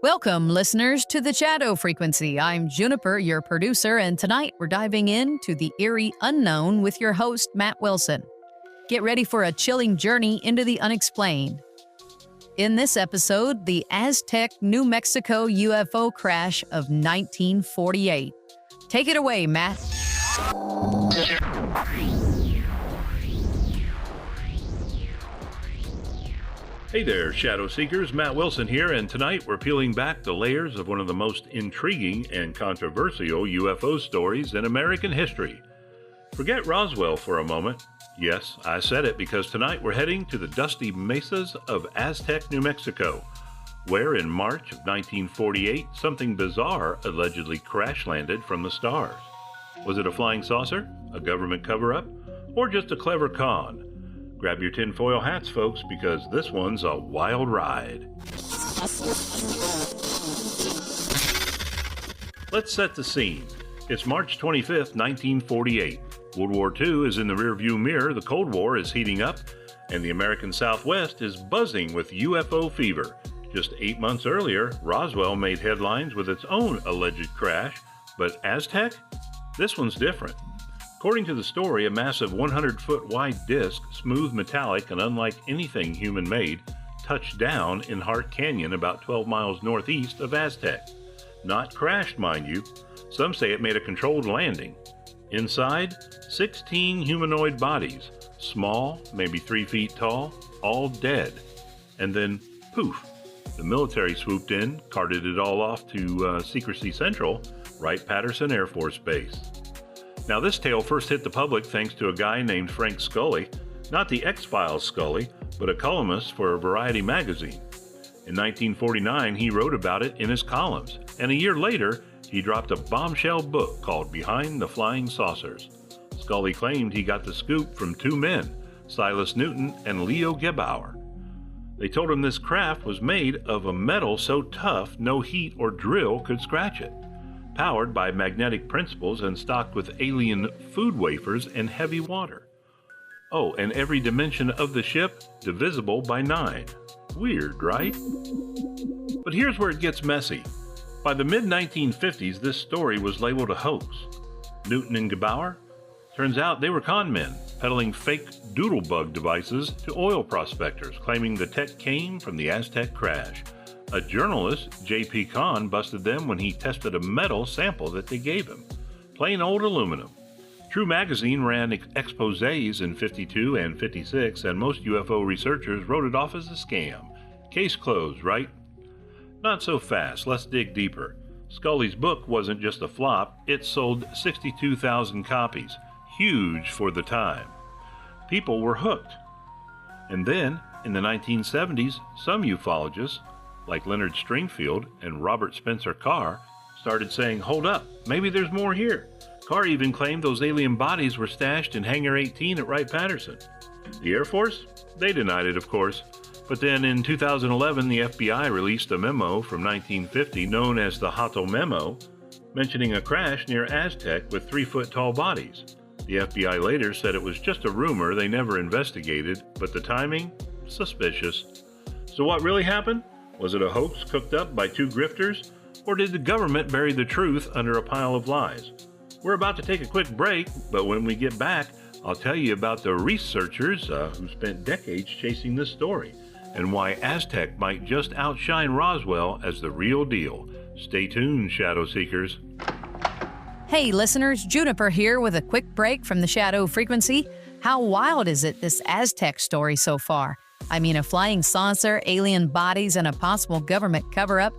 Welcome, listeners, to the Shadow Frequency. I'm Juniper, your producer, and tonight we're diving into the eerie unknown with your host, Matt Wilson. Get ready for a chilling journey into the unexplained. In this episode, the Aztec, New Mexico UFO crash of 1948. Take it away, Matt. Hey there, Shadow Seekers. Matt Wilson here, and tonight we're peeling back the layers of one of the most intriguing and controversial UFO stories in American history. Forget Roswell for a moment. Yes, I said it because tonight we're heading to the dusty mesas of Aztec, New Mexico, where in March of 1948, something bizarre allegedly crash-landed from the stars. Was it a flying saucer, a government cover-up, or just a clever con? Grab your tinfoil hats, folks, because this one's a wild ride. Let's set the scene. It's March 25th, 1948. World War II is in the rearview mirror, the Cold War is heating up, and the American Southwest is buzzing with UFO fever. Just 8 months earlier, Roswell made headlines with its own alleged crash, but Aztec? This one's different. According to the story, a massive 100-foot wide disc, smooth metallic and unlike anything human-made, touched down in Hart Canyon about 12 miles northeast of Aztec. Not crashed, mind you. Some say it made a controlled landing. Inside, 16 humanoid bodies, small, maybe 3 feet tall, all dead. And then, poof, the military swooped in, carted it all off to Secrecy Central, Wright-Patterson Air Force Base. Now, this tale first hit the public thanks to a guy named Frank Scully, not the X-Files Scully, but a columnist for Variety magazine. In 1949, he wrote about it in his columns, and a year later, he dropped a bombshell book called Behind the Flying Saucers. Scully claimed he got the scoop from 2 men, Silas Newton and Leo Gebauer. They told him this craft was made of a metal so tough no heat or drill could scratch it, powered by magnetic principles and stocked with alien food wafers and heavy water. Oh, and every dimension of the ship divisible by 9. Weird, right? But here's where it gets messy. By the mid-1950s, this story was labeled a hoax. Newton and Gebauer? Turns out they were con men, peddling fake doodlebug devices to oil prospectors, claiming the tech came from the Aztec crash. A journalist, J.P. Kahn, busted them when he tested a metal sample that they gave him. Plain old aluminum. True Magazine ran exposés in 52 and 56, and most UFO researchers wrote it off as a scam. Case closed, right? Not so fast. Let's dig deeper. Scully's book wasn't just a flop. It sold 62,000 copies. Huge for the time. People were hooked. And then, in the 1970s, some ufologists, like Leonard Stringfield and Robert Spencer Carr, started saying, hold up, maybe there's more here. Carr even claimed those alien bodies were stashed in Hangar 18 at Wright-Patterson. The Air Force? They denied it, of course. But then in 2011, the FBI released a memo from 1950 known as the Hottel Memo, mentioning a crash near Aztec with 3-foot-tall bodies. The FBI later said it was just a rumor they never investigated, but the timing? Suspicious. So what really happened? Was it a hoax cooked up by 2 grifters? Or did the government bury the truth under a pile of lies? We're about to take a quick break, but when we get back, I'll tell you about the researchers who spent decades chasing this story, and why Aztec might just outshine Roswell as the real deal. Stay tuned, Shadow Seekers. Hey, listeners, Juniper here with a quick break from the Shadow Frequency. How wild is it, this Aztec story so far? I mean, a flying saucer, alien bodies, and a possible government cover-up?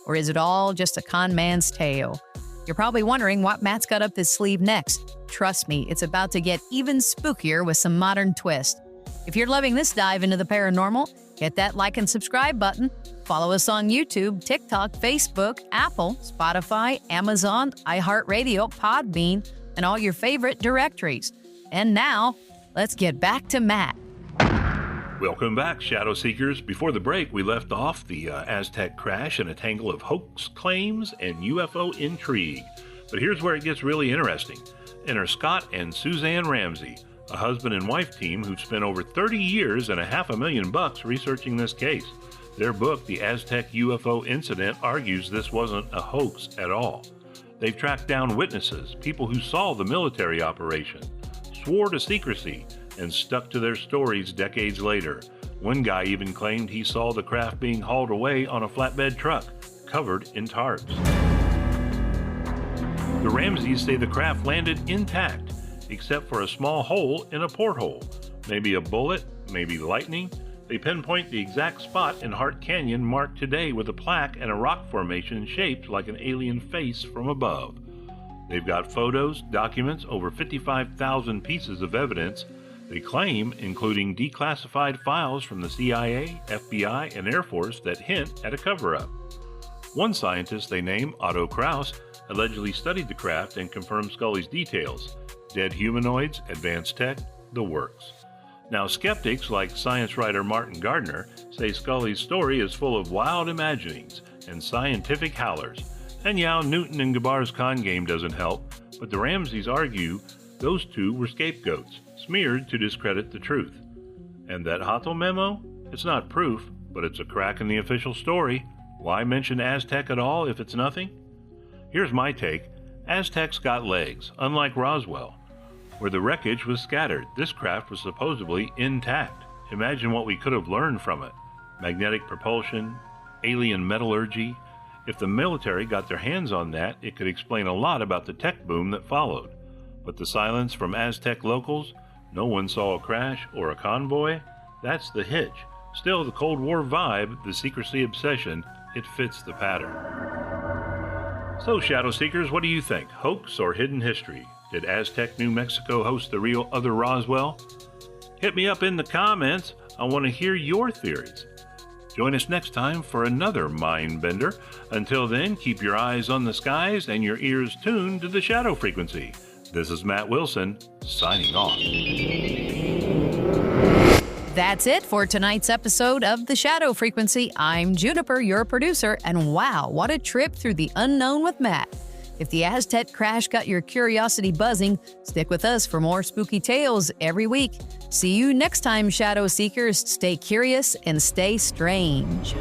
Or is it all just a con man's tale? You're probably wondering what Matt's got up his sleeve next. Trust me, it's about to get even spookier with some modern twist. If you're loving this dive into the paranormal, hit that like and subscribe button. Follow us on YouTube, TikTok, Facebook, Apple, Spotify, Amazon, iHeartRadio, Podbean, and all your favorite directories. And now, let's get back to Matt. Welcome back, Shadow Seekers. Before the break, we left off the Aztec crash in a tangle of hoax claims and UFO intrigue. But here's where it gets really interesting. Enter Scott and Suzanne Ramsey, a husband and wife team who've spent over 30 years and $500,000 researching this case. Their book, The Aztec UFO Incident, argues this wasn't a hoax at all. They've tracked down witnesses, people who saw the military operation, swore to secrecy, and stuck to their stories decades later. One guy even claimed he saw the craft being hauled away on a flatbed truck, covered in tarps. The Ramseys say the craft landed intact, except for a small hole in a porthole. Maybe a bullet, maybe lightning. They pinpoint the exact spot in Hart Canyon marked today with a plaque and a rock formation shaped like an alien face from above. They've got photos, documents, over 55,000 pieces of evidence. They claim, including declassified files from the CIA, FBI, and Air Force that hint at a cover-up. One scientist they name, Otto Kraus, allegedly studied the craft and confirmed Scully's details. Dead humanoids, advanced tech, the works. Now, skeptics like science writer Martin Gardner say Scully's story is full of wild imaginings and scientific howlers. And yeah, Newton and Gabar's con game doesn't help, but the Ramseys argue those two were scapegoats, smeared to discredit the truth. And that Hottel memo? It's not proof, but it's a crack in the official story. Why mention Aztec at all if it's nothing? Here's my take. Aztecs got legs, unlike Roswell. Where the wreckage was scattered, this craft was supposedly intact. Imagine what we could have learned from it. Magnetic propulsion, alien metallurgy. If the military got their hands on that, it could explain a lot about the tech boom that followed. But the silence from Aztec locals? No one saw a crash or a convoy? That's the hitch. Still, the Cold War vibe, the secrecy obsession, it fits the pattern. So, Shadow Seekers, what do you think? Hoax or hidden history? Did Aztec, New Mexico host the real other Roswell? Hit me up in the comments. I want to hear your theories. Join us next time for another Mind Bender. Until then, keep your eyes on the skies and your ears tuned to the shadow frequency. This is Matt Wilson, signing off. That's it for tonight's episode of The Shadow Frequency. I'm Juniper, your producer, and wow, what a trip through the unknown with Matt. If the Aztec crash got your curiosity buzzing, stick with us for more spooky tales every week. See you next time, Shadow Seekers. Stay curious and stay strange.